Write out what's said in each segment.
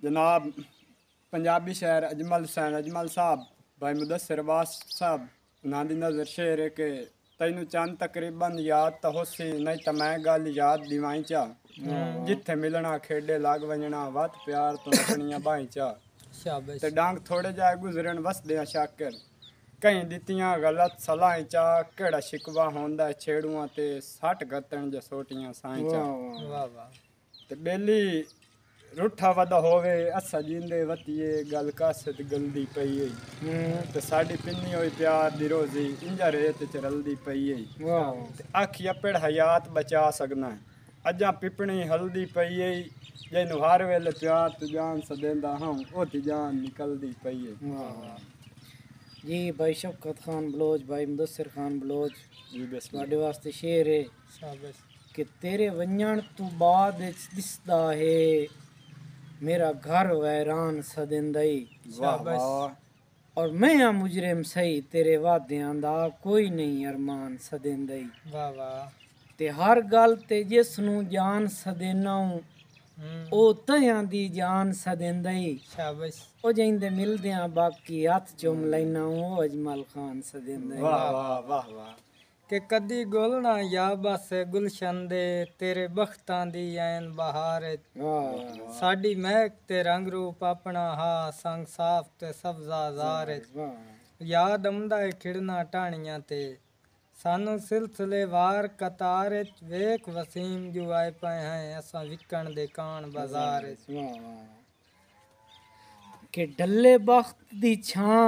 जनाब पंजाबी शायर अजमल हुसैन अजमल साहब भाई मुदस्सिर अब्बास साहब उन्हां दी नज़र शेर है कि तैनू चंद तकरीबन याद तो होसी नहीं तो मैं गल याद दिवाई चा जिथे मिलना खेडे लग वजना वत प्यार तो नचनियां बाई चा शाबाश ते डांग थोड़े जाए गुजरन वसदे शाकर कई दित्तियां गलत सलाह चा केड़ा शिकवा होंदा छेड़ुआं ते सट गतन जे सोटियां साई चा वाह वाह ते बेली रूठा वदा होवे असा जिंदे वतिए गल कासत गलदी पई ते साडी पिन्नी होई प्यार दी रोजी इंजा रेत च रलदी पई ते आखी अपड़ हयात बचा सकना अजा पिपणी हल्दी पई जैनू हर वेले प्यार तू जान सदेंदा हम ओती जान निकलदी पई जी भाई शौकत खान बलोच भाई मुदस्सिर खान बलोच जी बस ਤੁਹਾਡੇ ਵਾਸਤੇ ਸ਼ੇਰ ਹੈ शाबाश कि तेरे वंजण तू बाद दिसदा है मेरा घर वैरान सदिंदई वाह वाह और मैं आ मुजरिम सही तेरे वादियां दा कोई नहीं अरमान सदिंदई वाह वाह ते हर गल ते जिस नू जान सदेना ओ तयां दी जान सदेंदई शाबाश ओ जिंदे मिलदियां बाकी हथ चुम लैना ओ अजमल खान सदेंदई वाह वाह वाह वाह कि कदी गुल ना या बस गुलशन दे तेरे बख्तां दी ऐन बहार साडी महक ते रंग रूप अपना हा संग साफ ते सब्जा जार याद आंदा है खिड़ना टाणियां ते सानू सिलसिले वार कतार वेख वसीम जो आए पे हैं असा विकण दे कान बाजार कि डल्ले बख्त दी छां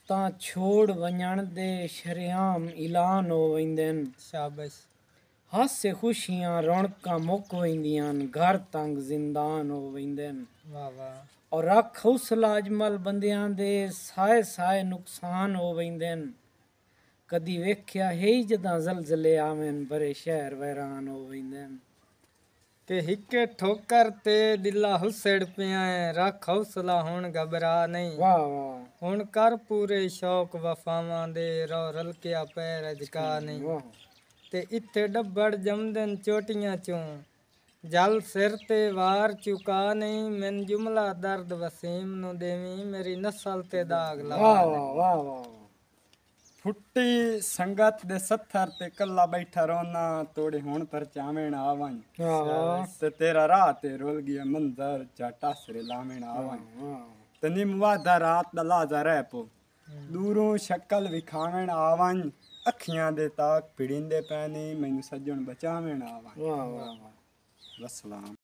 तां छोड़ वञण दे शरियाम ऐलान हो वेंदन शाबाश हासे खुशियां रौनकां मुक वेंदियां घर तंग जिंदान हो वेंदन वाह वाह और रख हौसला अजमल बंदियां दे साए साए नुकसान हो वेंदन कदी वेख्या है जदां जलजले आवन बड़े शहर वैरान हो वेंदन कि हिके ठोकर ते दिला हुसड़ पिया रख हौसला हुण घबरा नहीं वाह वाह हुण कर पूरे शौक वफावां दे रो रलकिया पैर अजका नहीं ते इत्थे डब्बड़ जमदन चोटियां चों जल सिर ते वार चुका नहीं मैन जुमला दर्द वसीम नु देवी मेरी नस्ल ते दाग ला वाह वाह वाह वाह फुट्टी संगत दे सत्थर ते कल्ला बैठा रोना तोड़े हुण पर चावेण आवां ते तेरा राह ते रोल गया मंजर जाटा सरे लावेण आवां ते निम वादा रात दा लाजा रह पो दूरों शक्ल विखावेण आवां अखियां दे ताक पिड़िंदे पैनी मैनू सज्जण बचावेण आवां वाह वाह वसलाम।